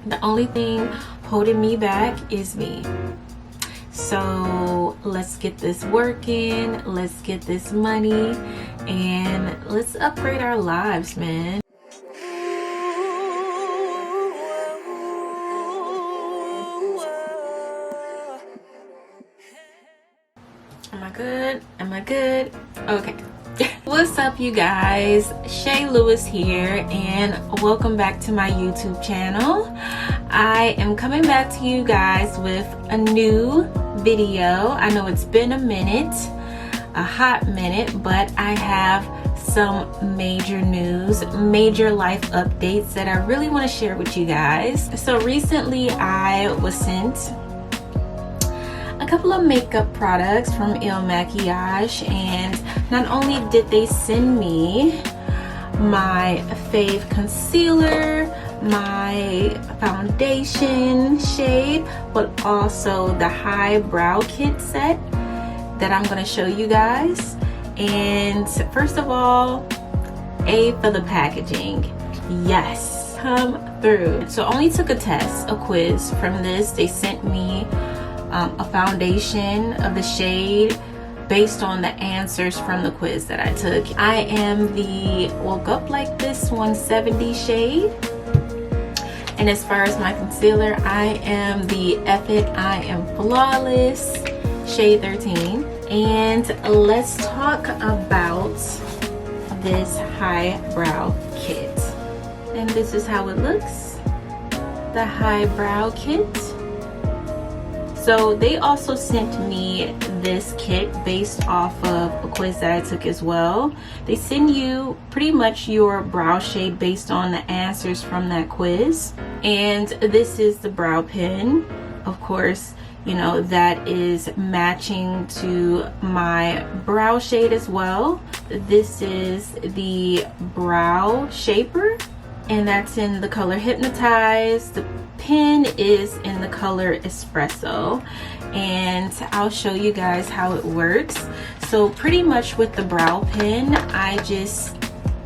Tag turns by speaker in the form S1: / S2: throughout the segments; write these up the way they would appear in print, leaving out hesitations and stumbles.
S1: The only thing holding me back is me. So let's get this working, let's get this money, and let's upgrade our lives, man. Am I good? Am I good? Okay. What's up, you guys? Shay Lewis here, and welcome back to my YouTube channel. I am coming back to you guys with a new video. I know it's been a minute, a hot minute, but I have some major news, major life updates that I really want to share with you guys. So recently I was sent a couple of makeup products from Makiage, and not only did they send me my fave concealer, my foundation shade, but also the highbrow kit set that I'm going to show you guys. And first of all, A for the packaging. Yes, come through. So I only took a test, a quiz from this. They sent me a foundation of the shade based on the answers from the quiz that I took. I am the Woke Up Like This 170 shade. And as far as my concealer, I am the F It I Am Flawless shade 13. And let's talk about this highbrow kit. And this is how it looks, the highbrow kit. So they also sent me this kit based off of a quiz that I took as well. They send you pretty much your brow shade based on the answers from that quiz. And this is the brow pen, of course, you know, that is matching to my brow shade as well. This is the brow shaper, and that's in the color Hypnotize. The pen is in the color Espresso, and I'll show you guys how it works. So pretty much with the brow pen,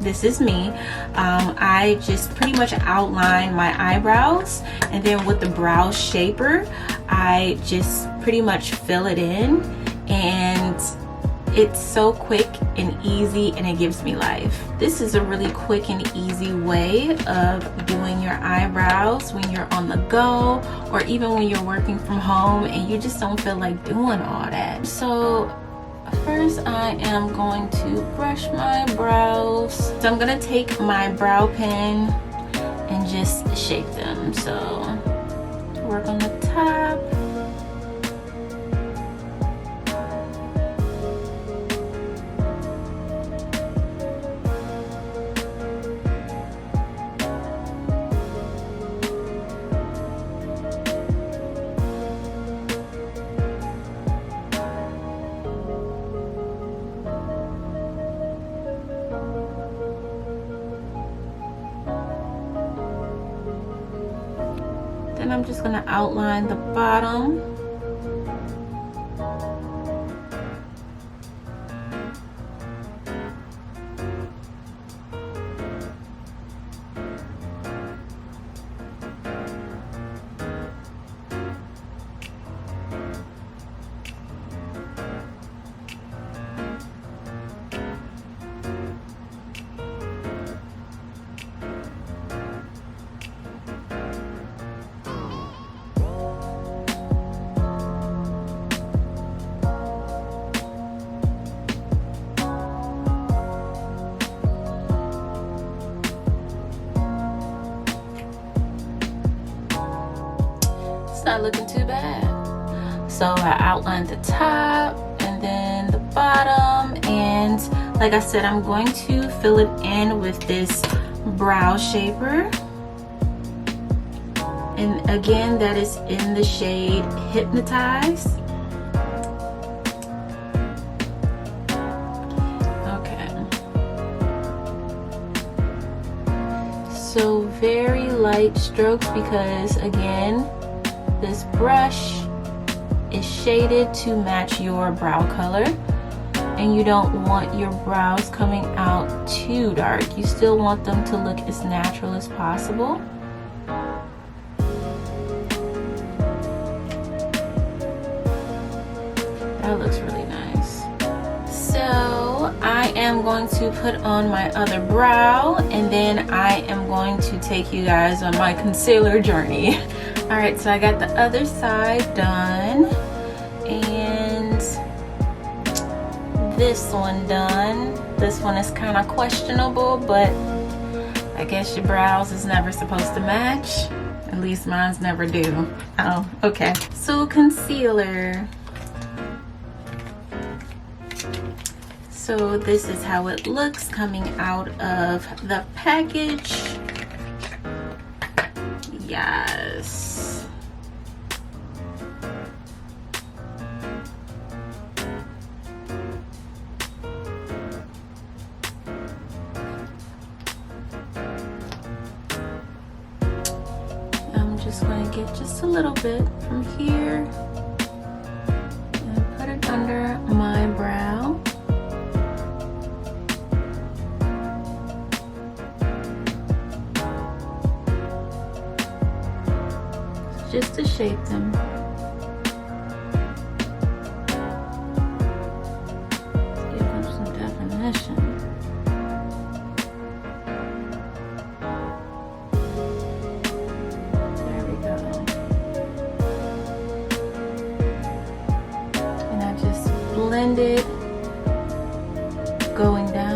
S1: this is me, I just pretty much outline my eyebrows, and then with the brow shaper I just pretty much fill it in, and it's so quick and easy, and it gives me life. This is a really quick and easy way of doing your eyebrows when you're on the go, or even when you're working from home and you just don't feel like doing all that. So first I am going to brush my brows. So I'm gonna take my brow pen and just shape them. So work on the top. Then I'm just gonna outline the bottom. Not looking too bad. So I outlined the top and then the bottom, and like I said, I'm going to fill it in with this brow shaper, and again that is in the shade Hypnotize. Okay, so very light strokes, because again this brush is shaded to match your brow color, and you don't want your brows coming out too dark. You still want them to look as natural as possible. That looks really nice. So I am going to put on my other brow, and then I am going to take you guys on my concealer journey. All right, so I got the other side done, and this one done. This one is kind of questionable, but I guess your brows is never supposed to match. At least mine's never do. Oh, okay. So concealer. So this is how it looks coming out of the package. Yes. I'm just going to get just a little bit from here and put it under my brow. Just to shape them. Give them some definition. There we go. And I just blend it going down.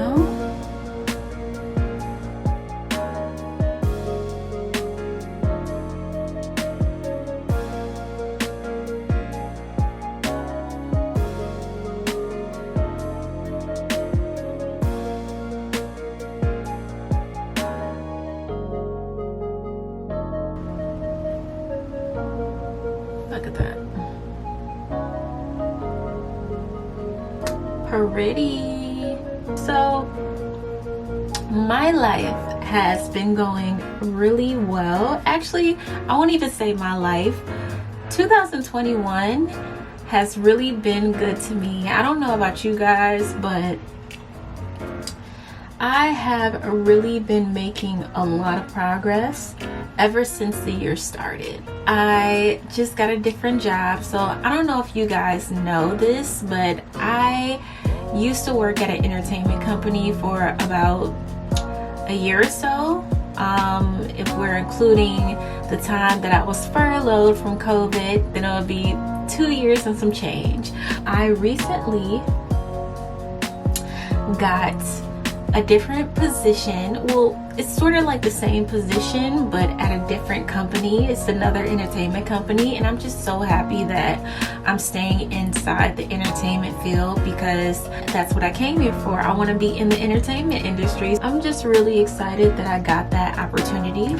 S1: Look at that. Pretty. So my life has been going really well. Actually, I won't even say my life. 2021 has really been good to me. I don't know about you guys, but I have really been making a lot of progress ever since the year started. I just got a different job, so I don't know if you guys know this, but I used to work at an entertainment company for about a year or so. If we're including the time that I was furloughed from COVID, then it would be 2 years and some change. I recently got a different position. Well, it's sort of like the same position, but at a different company. It's another entertainment company, and I'm just so happy that I'm staying inside the entertainment field because that's what I came here for. I want to be in the entertainment industry. I'm just really excited that I got that opportunity.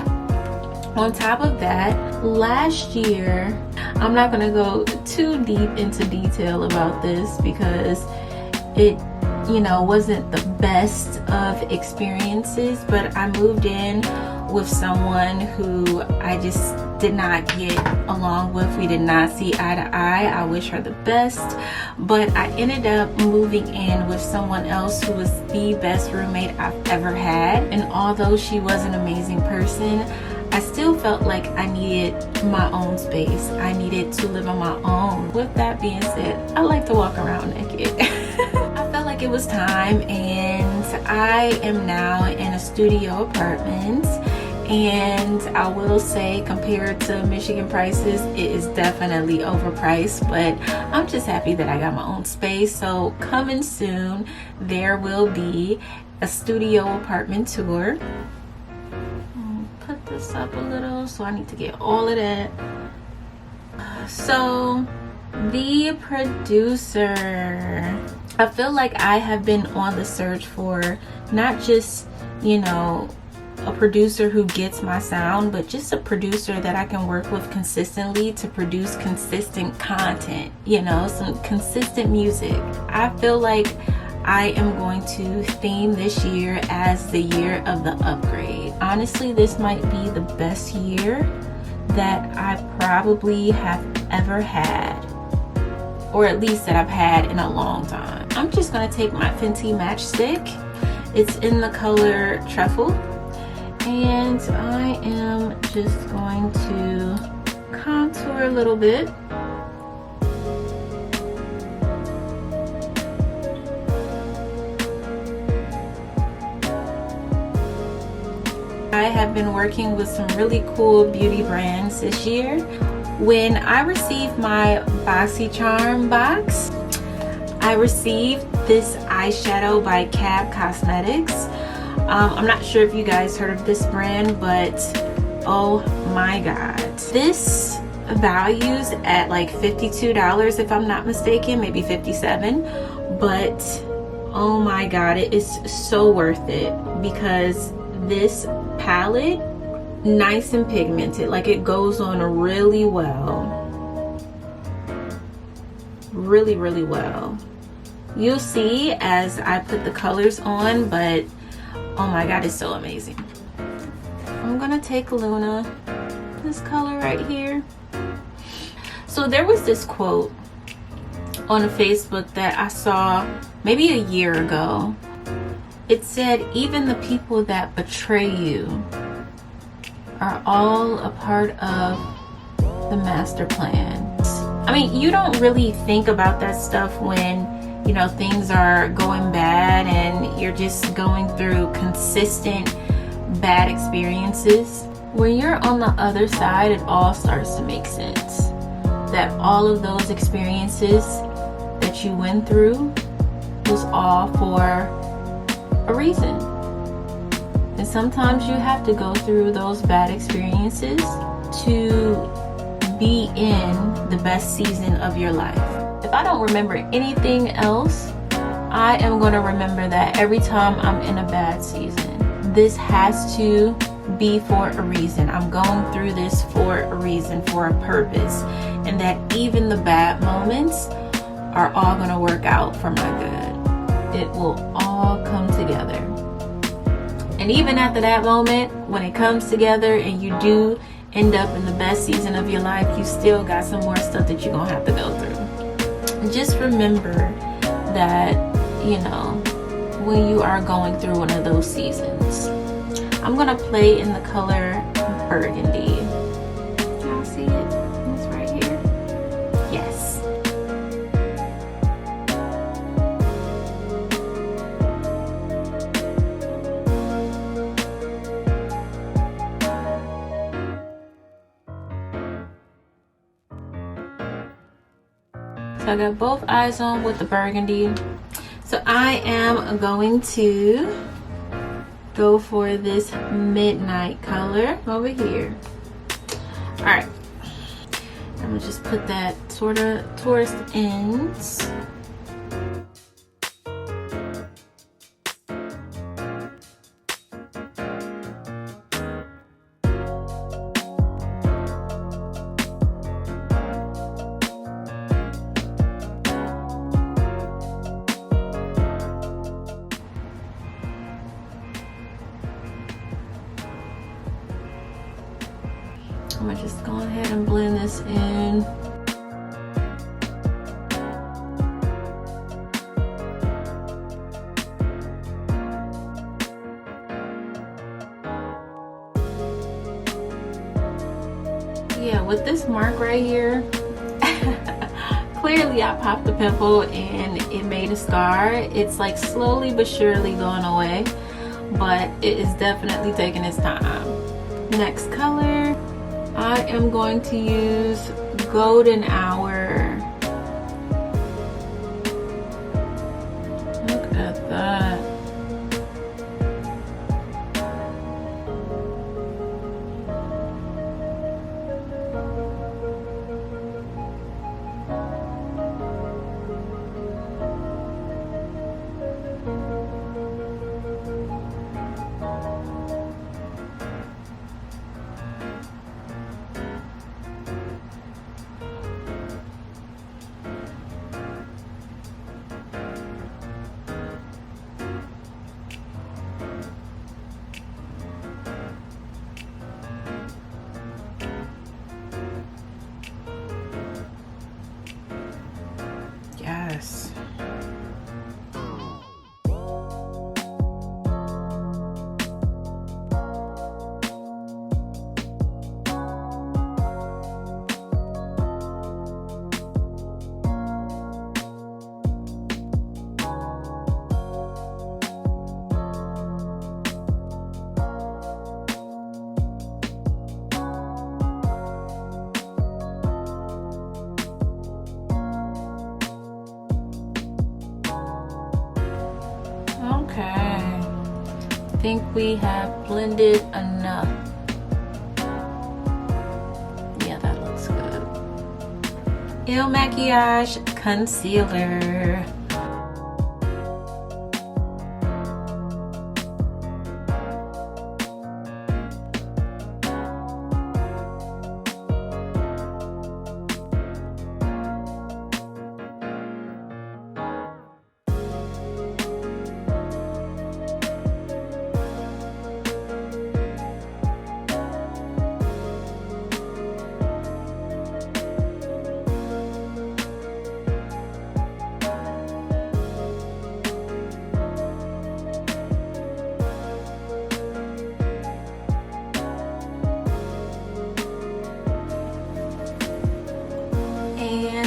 S1: On top of that, last year, I'm not going to go too deep into detail about this because it wasn't the best of experiences, but I moved in with someone who I just did not get along with. We did not see eye to eye. I wish her the best, but I ended up moving in with someone else who was the best roommate I've ever had. And although she was an amazing person, I still felt like I needed my own space. I needed to live on my own. With that being said, I like to walk around naked. I felt like it was time, and I am now in a studio apartment, and I will say, compared to Michigan prices, it is definitely overpriced, but I'm just happy that I got my own space. So coming soon, there will be a studio apartment tour. Put this up a little, so I need to get all of that. So the producer, I feel like I have been on the search for not just, a producer who gets my sound, but just a producer that I can work with consistently to produce consistent content, some consistent music. I feel like I am going to theme this year as the year of the upgrade. Honestly, this might be the best year that I probably have ever had, or at least that I've had in a long time. I'm just going to take my Fenty matchstick. It's in the color Truffle, and I am just going to contour a little bit. I have been working with some really cool beauty brands this year. When I received my BoxyCharm box, I received this eyeshadow by Cab Cosmetics. I'm not sure if you guys heard of this brand, but oh my god. This values at like $52 if I'm not mistaken, maybe $57, but oh my god, it is so worth it because this palette, nice and pigmented, like it goes on really well, really well. You'll see as I put the colors on, but oh my god, it's so amazing. I'm gonna take Luna, this color right here. So there was this quote on Facebook that I saw maybe a year ago. It said, even the people that betray you are all a part of the master plan. I mean, you don't really think about that stuff when, you know, things are going bad and you're just going through consistent bad experiences. When you're on the other side, it all starts to make sense. That all of those experiences that you went through was all for a reason. And sometimes you have to go through those bad experiences to be in the best season of your life. If I don't remember anything else, I am going to remember that every time I'm in a bad season. This has to be for a reason. I'm going through this for a reason, for a purpose, and that even the bad moments are all going to work out for my good. It will all come together. And even after that moment, when it comes together and you do end up in the best season of your life, you still got some more stuff that you're going to have to go through. Just remember that, you know, when you are going through one of those seasons. I'm going to play in the color Burgundy. Y'all see it? It's right here. Yes. So I got both eyes on with the Burgundy. So I am going to go for this midnight color over here. All right, I'm gonna just put that sort of towards the ends. I'm gonna just go ahead and blend this in. Yeah, with this mark right here, clearly I popped the pimple and it made a scar. It's like slowly but surely going away, but it is definitely taking its time. Next color, I am going to use Golden Hour. Look at that. we have blended enough. Yeah, that looks good. Makiage concealer.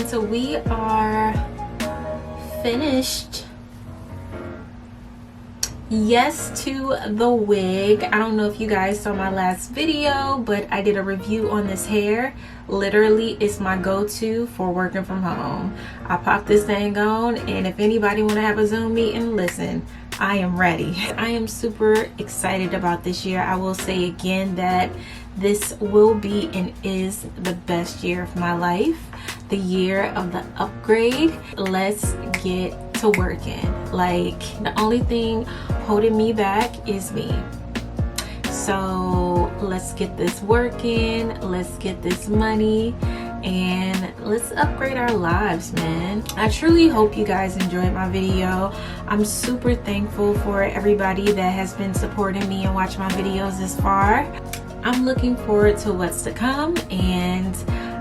S1: So we are finished. Yes to the wig. I don't know if you guys saw my last video, but I did a review on this hair. Literally, it's my go-to for working from home. I pop this thing on, and if anybody want to have a Zoom meeting, listen, I am ready. I am super excited about this year. I will say again that this will be and is the best year of my life. The year of the upgrade. Let's get to working. Like, the only thing holding me back is me. So let's get this working. Let's get this money. And let's upgrade our lives, man. I truly hope you guys enjoyed my video. I'm super thankful for everybody that has been supporting me and watching my videos this far. I'm looking forward to what's to come, and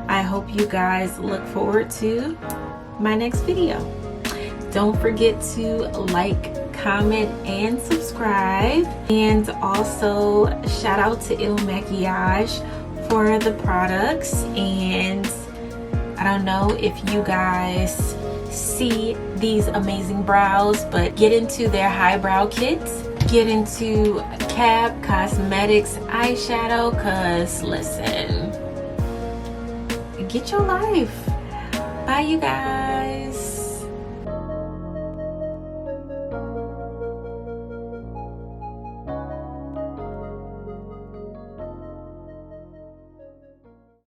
S1: I hope you guys look forward to my next video. Don't forget to like, comment, and subscribe. And also shout out to Makiage for the products. And I don't know if you guys see these amazing brows, but get into their highbrow kits. Get into Cap Cosmetics eyeshadow, cause listen, get your life. Bye you guys.